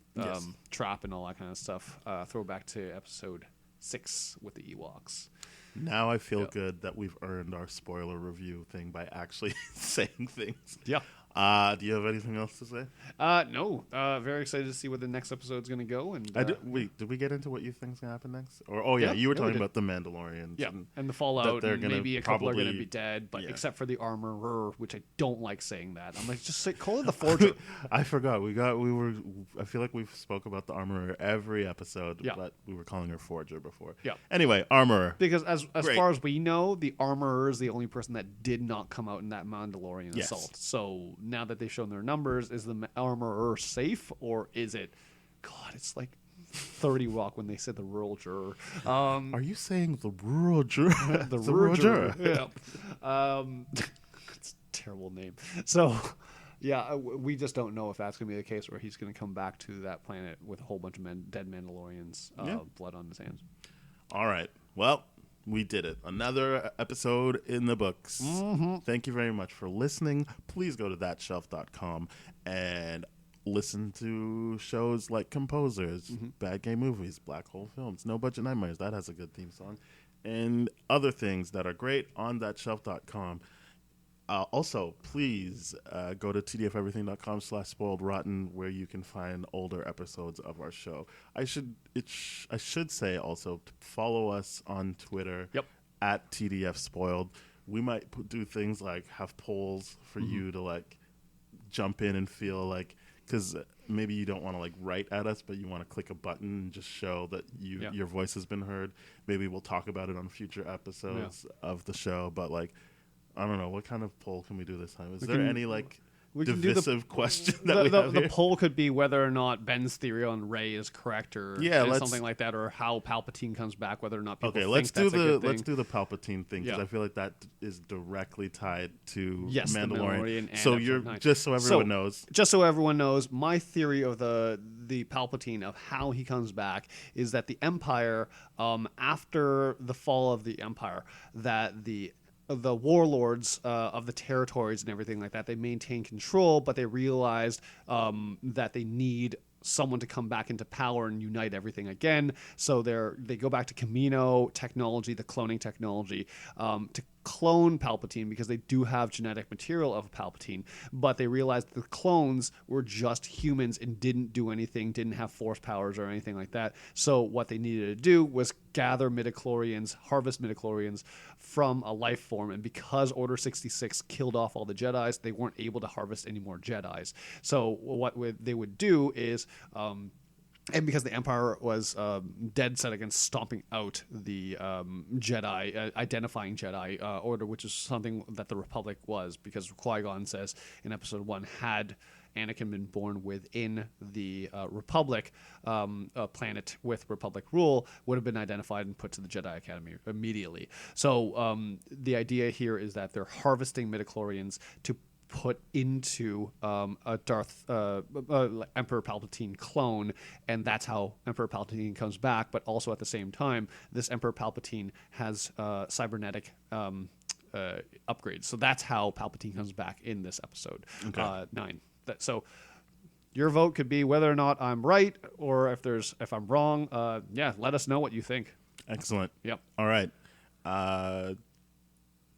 trap and all that kind of stuff. Throwback to episode 6 with the Ewoks. Now I feel good that we've earned our spoiler review thing by actually saying things. Yeah. Do you have anything else to say? No. Very excited to see where the next episode's going to go. And did we get into what you think's going to happen next? Or you were talking about the Mandalorians. Yeah, and the Fallout. they're And gonna maybe a couple are going to probably- be dead, but except for the Armorer, which I don't like saying that. I'm like, just call it the Forger. I forgot. I feel like we've spoke about the Armorer every episode, but we were calling her Forger before. Yeah. Anyway, Armorer. Because as Great. far as we know, the Armorer is the only person that did not come out in that Mandalorian Yes. assault. So now that they've shown their numbers, is the Armorer safe, or is it? God, it's like 30 Rock when they said the rural juror. Are you saying the rural juror? The rural juror. Yeah. It's a terrible name. So, yeah, we just don't know if that's going to be the case, or he's going to come back to that planet with a whole bunch of dead Mandalorians, blood on his hands. All right. Well, we did it. Another episode in the books. Mm-hmm. Thank you very much for listening. Please go to thatshelf.com and listen to shows like Composers, Bad Gay Movies, Black Hole Films, No Budget Nightmares. That has a good theme song. And other things that are great on thatshelf.com. Also, please go to tdfeverything.com/spoiledrotten, where you can find older episodes of our show. I should say also to follow us on Twitter at TDF Spoiled. we might do things like have polls for you to like jump in and feel like, because maybe you don't want to like write at us, but you want to click a button and just show that your voice has been heard. Maybe we'll talk about it on future episodes of the show. But like, I don't know, what kind of poll can we do this time? Is there any like divisive question that we have here? The poll could be whether or not Ben's theory on Rey is correct, or something like that, or how Palpatine comes back, whether or not people think that's a good thing. Let's do the Palpatine thing, because I feel like that is directly tied to the Mandalorian. and so Episode 9. Just so everyone knows. Just so everyone knows, my theory of the Palpatine, of how he comes back, is that the Empire, after the fall of the Empire, that the warlords of the territories and everything like that, they maintain control, but they realized that they need someone to come back into power and unite everything again. So they go back to Camino technology, the cloning technology, to clone Palpatine, because they do have genetic material of Palpatine, but they realized the clones were just humans and didn't do anything, didn't have force powers or anything like that. So what they needed to do was gather midichlorians, harvest midichlorians from a life form, and because Order 66 killed off all the Jedis, they weren't able to harvest any more Jedis. So what they would do is and because the Empire was dead set against stomping out the Jedi, identifying Jedi order, which is something that the Republic was, because Qui-Gon says in Episode 1, had Anakin been born within the Republic, a planet with Republic rule, would have been identified and put to the Jedi Academy immediately. So the idea here is that they're harvesting midichlorians to put into a Emperor Palpatine clone, and that's how Emperor Palpatine comes back. But also at the same time, this Emperor Palpatine has cybernetic upgrades, so that's how Palpatine comes back in this episode 9. So your vote could be whether or not I'm right, or if I'm wrong. Let us know what you think. Excellent. Yep. All right.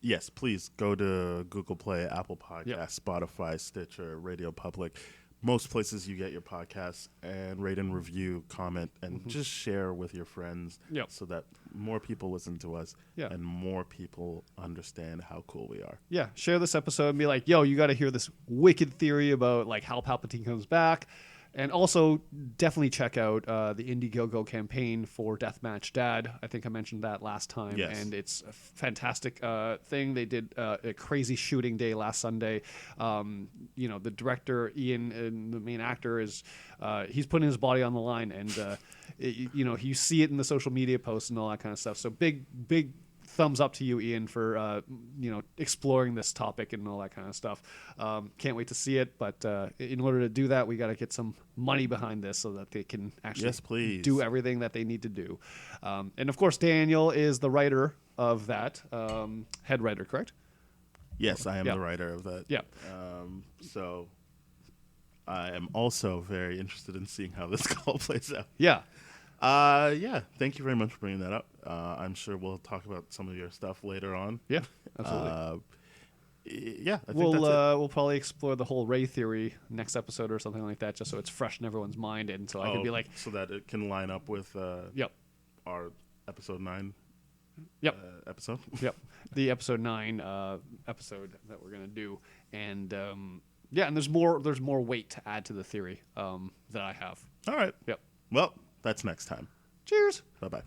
Yes, please go to Google Play, Apple Podcasts, Spotify, Stitcher, Radio Public, most places you get your podcasts, and rate and review, comment, and just share with your friends so that more people listen to us and more people understand how cool we are. Yeah, share this episode and be like, yo, you got to hear this wicked theory about like how Palpatine comes back. And also, definitely check out the Indiegogo campaign for Deathmatch Dad. I think I mentioned that last time. Yes. And it's a fantastic thing. They did a crazy shooting day last Sunday. The director, Ian, and the main actor, he's putting his body on the line. And, you see it in the social media posts and all that kind of stuff. So big thumbs up to you, Ian, for exploring this topic and all that kind of stuff. Can't wait to see it, but in order to do that, we got to get some money behind this so that they can actually do everything that they need to do. And of course, Daniel is the writer of that, head writer, correct? Yes, I am the writer of that. Yeah. So I am also very interested in seeing how this all plays out. Yeah. Thank you very much for bringing that up. I'm sure we'll talk about some of your stuff later on. Yeah, absolutely. I think we'll probably explore the whole Rey theory next episode or something like that, just so it's fresh in everyone's mind, and so I can be like, so that it can line up with our Episode 9 episode. Yep, the Episode 9 episode that we're gonna do, and and there's more weight to add to the theory that I have. All right. Yep. Well, that's next time. Cheers. Bye-bye.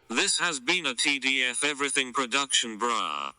This has been a TDF Everything production, brah.